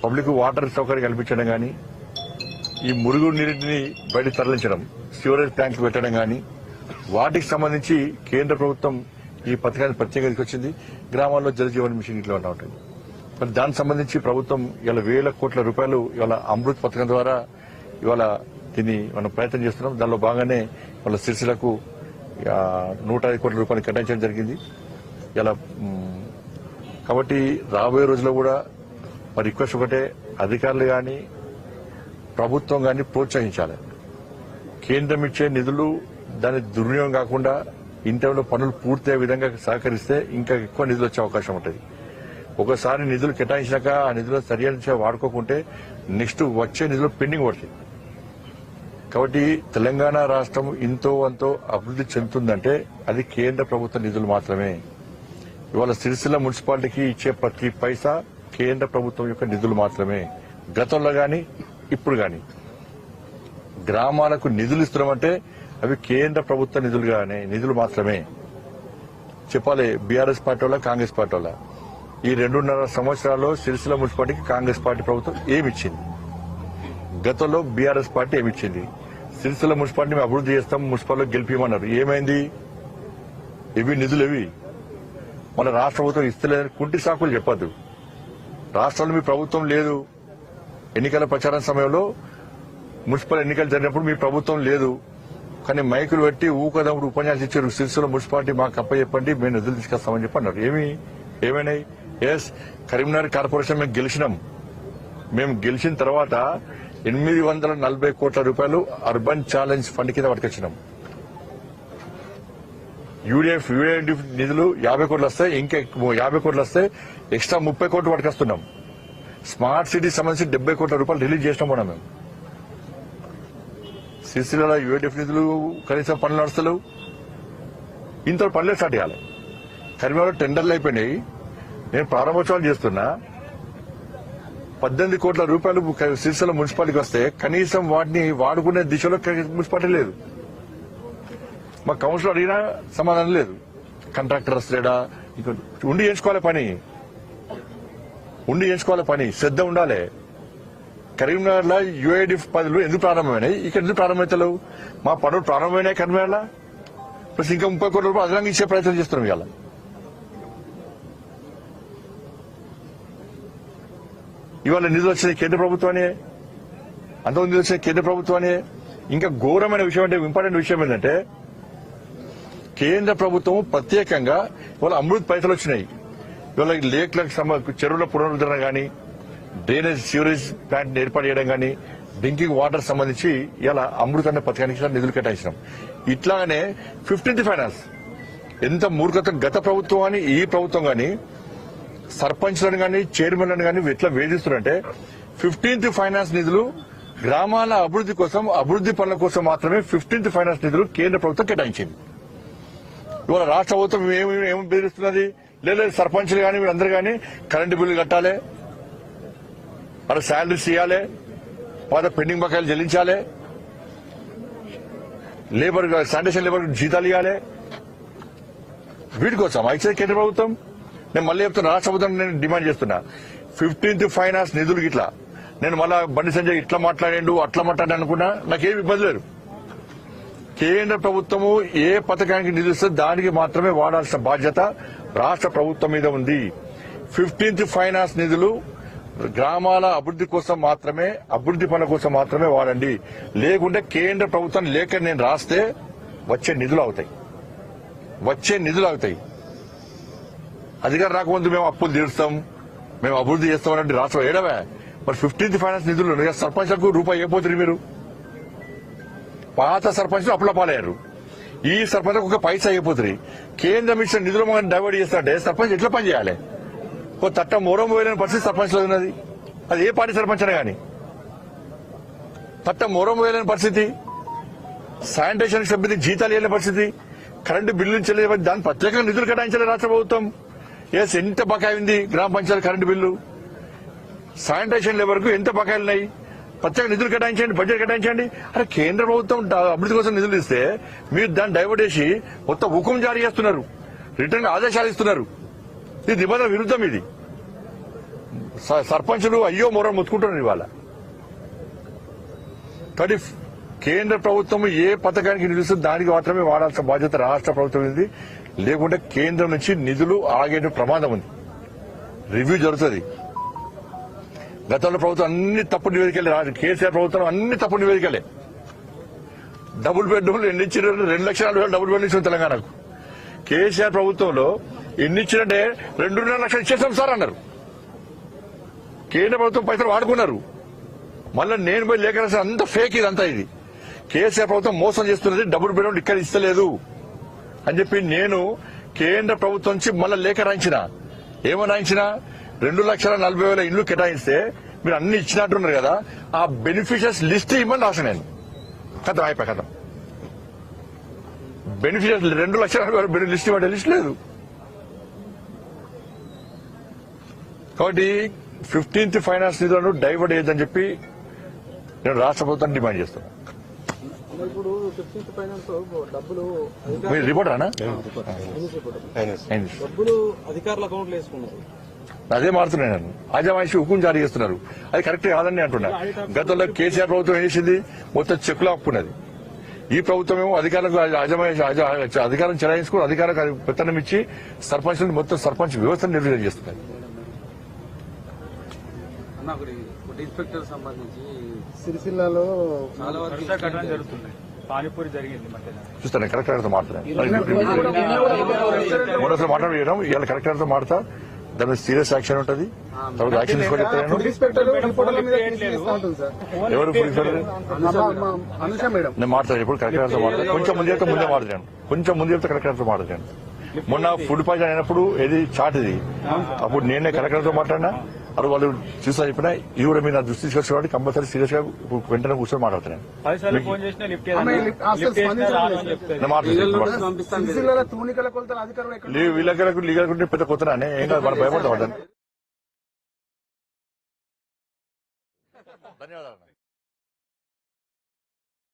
Public water సౌకర్యం కల్పించడం కానీ, ఈ మురుగు నీటిని బయట తరలించడం, సివరేజ్ ట్యాంకులు పెట్టడం కానీ, వాటికి సంబంధించి కేంద్ర ప్రభుత్వం ఈ పథకాన్ని ప్రత్యేకంగా తీసుకొచ్చింది. గ్రామాల్లో జలజీవన్ మిషన్ ఇట్లా ఉంటుంది. మరి దానికి సంబంధించి ప్రభుత్వం ఇవాళ వేల కోట్ల రూపాయలు ఇవాళ అమృత్ పథకం ద్వారా ఇవాళ దీన్ని మనం ప్రయత్నం చేస్తున్నాం. దానిలో భాగంగానే వాళ్ళ సిరిసిలకు 105 కోట్ల రూపాయలు కేటాయించడం జరిగింది. ఇలా కాబట్టి రాబోయే రోజుల్లో కూడా మరి రిక్వెస్ట్ ఒకటే, అధికారులు కానీ ప్రభుత్వం కానీ ప్రోత్సహించాలి. కేంద్రం ఇచ్చే నిధులు దాని దుర్వినియోగం కాకుండా ఇంటర్లో పనులు పూర్తయ్యే విధంగా సహకరిస్తే ఇంకా ఎక్కువ నిధులు వచ్చే అవకాశం ఉంటుంది. ఒకసారి నిధులు కేటాయించాక ఆ నిధులు సరైన వాడుకోకుంటే నెక్స్ట్ వచ్చే నిధులు పెండింగ్ పడతాయి. కాబట్టి తెలంగాణ రాష్ట్రం ఇంతో అంతో అభివృద్ధి చెందుతుందంటే అది కేంద్ర ప్రభుత్వ నిధులు మాత్రమే. ఇవాళ సిరిసిల్ల మున్సిపాలిటీకి ఇచ్చే ప్రతి పైసా కేంద్ర ప్రభుత్వం యొక్క నిధులు మాత్రమే. గతంలో గాని ఇప్పుడు గాని గ్రామాలకు నిధులు ఇస్తున్నామంటే అవి కేంద్ర ప్రభుత్వ నిధులు మాత్రమే. చెప్పాలి బీఆర్ఎస్ పార్టీ వాళ్ళ, కాంగ్రెస్ పార్టీ వాళ్ళ ఈ 2.5 సంవత్సరాల్లో సిరిసిల్ల మున్సిపాలిటీకి కాంగ్రెస్ పార్టీ ప్రభుత్వం ఏమిచ్చింది? గతంలో బీఆర్ఎస్ పార్టీ ఏమిచ్చింది? సిరిసిల్ల మున్సిపాలిటీ మేము అభివృద్ధి చేస్తాం, మున్సిపాలిటీ గెలిపిమన్నారు. ఏమైంది? ఇవి నిధులు ఇవి మన రాష్ట్ర ప్రభుత్వం ఇస్తలేదని కుంటి సాకులు చెప్పద్దు. రాష్ట్రంలో మీ ప్రభుత్వం లేదు. ఎన్నికల ప్రచారం సమయంలో మున్సిపల్ ఎన్నికలు జరిగినప్పుడు మీ ప్రభుత్వం లేదు, కానీ మైకులు పెట్టి ఊకదమ్ముడు ఉపన్యాసం ఇచ్చారు. సిరిసిల్ల మున్సిపాలిటీ మాకు అప్పచెప్పండి, మేము నిధులు తీసుకొస్తామని చెప్పి అన్నారు. ఏమైనాయి? ఎస్, కరీంనగర్ కార్పొరేషన్ మేము గెలిచినాం. మేము గెలిచిన తర్వాత 840 కోట్ల రూపాయలు అర్బన్ ఛాలెంజ్ ఫండ్ కింద పట్టుకొచ్చినాం. యూడీఎఫ్ నిధులు 50 కోట్లు వస్తాయి, ఇంకా 50 కోట్లు వస్తాయి, ఎక్స్ట్రా 30 కోట్లు పట్టుకొస్తున్నాం. స్మార్ట్ సిటీ సంబంధించి 70 కోట్ల రూపాయలు రిలీజ్ చేసినాం మనం. మేము సిరిసిల్ల యూడీఎఫ్ నిధులు కనీసం పనులు నడుస్తలేవు. ఇంత పనులే స్టార్ట్ చేయాలి. కరీంనగర్లో టెండర్లు అయిపోయినాయి. నేను ప్రారంభోత్సవాలు చేస్తున్నా. 18 కోట్ల రూపాయలు సిరిసిల్ల మున్సిపాలిటీకి వస్తే కనీసం వాటిని వాడుకునే దిశలో మున్సిపాలిటీ లేదు. మా కౌన్సిలర్ అడిగినా సమాధానం లేదు. కాంట్రాక్టర్ వస్తలేడా? ఉండి చేసుకోవాలి పని, శ్రద్ధ ఉండాలి. కరీంనగర్ లో యూఐడిఎఫ్ పనులు ఎందుకు ప్రారంభమైనాయి? ఇక్కడ ఎందుకు ప్రారంభమవుతలేవు? మా పనులు ప్రారంభమైనాయి కరీంనగర్లో. ప్లస్ ఇంకా 30 కోట్ల రూపాయలు అదనంగా ఇచ్చే ప్రయత్నం చేస్తున్నాం. ఇవాళ నిధులు వచ్చినాయి కేంద్ర ప్రభుత్వాన్ని, అంతకుముందు నిధులు వచ్చినాయి కేంద్ర ప్రభుత్వాన్ని. ఇంకా ఘోరమైన విషయం అంటే, ఇంపార్టెంట్ విషయం ఏంటంటే, కేంద్ర ప్రభుత్వం ప్రత్యేకంగా ఇవాళ అమృత్ పైసలు వచ్చినాయి. ఇవాళ లేక్లకు చెరువుల పునరుద్ధరణ గానీ, డ్రైనేజ్ సివరేజ్ ప్లాంట్ ఏర్పాటు చేయడం గానీ, డ్రింకింగ్ వాటర్ సంబంధించి ఇలా అమృత్ అనే పథకానికి నిధులు కేటాయించినాం. ఇట్లాగనే 15th ఫైనాన్స్ ఎంత మూర్ఖత గత ప్రభుత్వం కానీ ఈ ప్రభుత్వం కానీ సర్పంచ్లను కానీ చైర్మన్లను కానీ ఎట్లా వేధిస్తున్నారంటే, 15th ఫైనాన్స్ నిధులు గ్రామాల అభివృద్ధి కోసం, అభివృద్ధి పనుల కోసం మాత్రమే 15th ఫైనాన్స్ నిధులు కేంద్ర ప్రభుత్వం కేటాయించింది. ఇవాళ రాష్ట్ర ప్రభుత్వం ఏమి బెదిరిస్తున్నది? లేదు సర్పంచ్లు కానీ వీళ్ళందరూ కానీ కరెంటు బిల్లు కట్టాలి, వాళ్ళ శాలరీస్ ఇవ్వాలి, వాళ్ళ పెండింగ్ బకాయిలు చెల్లించాలి, లేబర్ శానిటేషన్ లేబర్ జీతాలు ఇవ్వాలి. వీటి కోసం అయితే కేంద్ర ప్రభుత్వం, నేను మళ్ళీ చెప్తున్నా, రాష్ట్ర ప్రభుత్వం నేను డిమాండ్ చేస్తున్నా, 15th ఫైనాన్స్ నిధులు ఇట్లా నేను మళ్ళా బండి సంజయ్ ఇట్లా మాట్లాడాడు అట్లా మాట్లాడాడు అనుకున్నా నాకేమి ఇబ్బంది లేదు. కేంద్ర ప్రభుత్వము ఏ పథకానికి నిధులు ఇస్తే దానికి మాత్రమే వాడాల్సిన బాధ్యత రాష్ట్ర ప్రభుత్వం మీద ఉంది. 15th ఫైనాన్స్ నిధులు గ్రామాల అభివృద్ధి కోసం మాత్రమే, అభివృద్ధి పనుల కోసం మాత్రమే వాడండి. లేకుంటే కేంద్ర ప్రభుత్వం లేఖ నేను రాస్తే వచ్చే నిధులు అవుతాయి. అధికారం రాకముందు మేము అప్పులు తీరుస్తాం, మేము అభివృద్ధి చేస్తామనంటే రాష్ట్రం ఏడవే. మరి 15th ఫైనాన్స్ నిధులు సర్పంచ్లకు రూపాయి అయిపోతుంది. మీరు పాత సర్పంచ్లు అప్పుల పాలయ్యారు, ఈ సర్పంచ్లకు ఒక పైసా అయిపోతుంది. కేంద్రం ఇచ్చిన నిధులు మనం డైవర్ట్ చేస్తాంటే సర్పంచ్ ఎట్లా పని చేయాలి? ఓ తట్ట మూరం పోయలేని పరిస్థితి సర్పంచ్లో ఉన్నది. అది ఏ పార్టీ సర్పంచ్ అయినా కానీ తట్ట మూరం పోయలేని పరిస్థితి, శానిటేషన్ సిబ్బంది జీతాలు ఇవ్వలేని పరిస్థితి, కరెంటు బిల్లులు చెల్లి దాని ప్రత్యేకంగా నిధులు కేటాయించాలి రాష్ట్ర ప్రభుత్వం. ఎంత బకాయి ఉంది గ్రామ పంచాయతీ కరెంటు బిల్లు, శానిటేషన్ లేబర్కు ఎంత బకాయిలు ఉన్నాయి, ప్రత్యేక నిధులు కేటాయించండి, బడ్జెట్ కేటాయించండి. అరే కేంద్ర ప్రభుత్వం అభివృద్ధి కోసం నిధులు ఇస్తే మీరు దాన్ని డైవర్ట్ చేసి మొత్తం హుకుం జారీ చేస్తున్నారు, రిటర్న్ ఆదేశాలు ఇస్తున్నారు. ఇది నిబంధన విరుద్ధం. ఇది సర్పంచులు అయ్యో మొర ముత్తుకుంటున్నారు ఇవాళ. కానీ కేంద్ర ప్రభుత్వం ఏ పథకానికి నిలుస్తుంది దానికి మాత్రమే వాడాల్సిన బాధ్యత రాష్ట్ర ప్రభుత్వం ఉంది. లేకుంటే కేంద్రం నుంచి నిధులు ఆగే ప్రమాదం ఉంది. రివ్యూ జరుగుతుంది. గతంలో ప్రభుత్వం అన్ని తప్పుడు నివేదికలే, కేసీఆర్ ప్రభుత్వం అన్ని తప్పుడు నివేదికలే. డబుల్ బెడ్రూమ్లు ఎన్ని ఇచ్చిన 2,40,000 డబుల్ బెడ్రూమ్ ఇచ్చిన తెలంగాణకు. కేసీఆర్ ప్రభుత్వంలో ఎన్ని ఇచ్చినంటే 2.5 లక్షలు ఇచ్చేసాం సార్ అన్నారు. కేంద్ర ప్రభుత్వం పైసలు వాడుకున్నారు. మళ్ళీ నేను పోయి లేఖ రాసిన అంత ఫేక్ ఇదంతా. ఇది కేసీఆర్ ప్రభుత్వం మోసం చేస్తున్నది. డబుల్ బెడ్రూమ్ ఇక్కడ ఇస్తలేదు అని చెప్పి నేను కేంద్ర ప్రభుత్వం నుంచి మళ్ళీ లేఖ రాయించిన. ఏమని రాయించిన? 2,40,000 ఇళ్లు కేటాయిస్తే మీరు అన్ని ఇచ్చినట్టున్నారు కదా, ఆ బెనిఫిషియర్స్ లిస్ట్ ఇవ్వమని రాసిన నేను. కథ అయిపోయి కథ. బెనిఫిషియర్స్ 2,40,000 లిస్ట్ ఇవ్వండి, లిస్ట్ లేదు. కాబట్టి 15th ఫైనాన్స్ నిధులను డైవర్ట్ చేయొద్దని చెప్పి నేను రాష్ట్ర ప్రభుత్వాన్ని డిమాండ్ చేస్తున్నాను. ఇప్పుడు 15th ఫైనాన్స్ డబ్బులు మీరు రిపోర్ట్ రానా? డబ్బులు అధికారుల అకౌంట్లు వేసుకున్నారు. అదే మారుతున్నాయి. నేను ఆజమాయిషి హుకుం జారీ చేస్తున్నారు. అది కరెక్ట్ కాదని అంటున్నా. గతంలో కేసీఆర్ ప్రభుత్వం ఏం చేసింది? మొత్తం చెక్కులు ఆపుకున్నది. ఈ ప్రభుత్వం ఏమో అధికారులకు అధికారం చెలాయించుకుని అధికారులకు పెత్తనం ఇచ్చి సర్పంచ్ మొత్తం సర్పంచ్ వ్యవస్థను నిర్వహణ చేస్తున్నారు. ఇన్స్పెక్టర్ సంబంధించి సిరిసిల్లాలో చాలా వరకు జరుగుతుంది. పానీపూరి జరిగింది చూస్తాను. కలెక్టర్తో మాట్లాడాను. మూడోసారి మాట్లాడడం ఇవాళ కలెక్టర్తో మాట్లాడతా. దాని మీద సీరియస్ యాక్షన్ ఉంటుంది. తర్వాత యాక్షన్ తీసుకొని చెప్తాను. ఎవరు నేను మాట్లాడాను. ఇప్పుడు కలెక్టర్తో మాట్లాడాను. కొంచెం ముందే మాట్లాడాను. కలెక్టర్తో మాట్లాడాను. మొన్న ఫుడ్ పాయిజన్ అయినప్పుడు ఏది చాట్ ఇది, అప్పుడు నేనే కలెక్టర్తో మాట్లాడినా. అది వాళ్ళు చూసా చెప్పినా ఇది కూడా మీరు నా దృష్టి తీసుకొచ్చేవాడు కంపల్సరీ సీరియస్ గా వెంటనే కూర్చొని మాట్లాడుతున్నాను. వీళ్ళకి లీగల్ పెద్ద కొత్తనే ఏం కాదు, మనం భయపడతాం. ధన్యవాదాలు.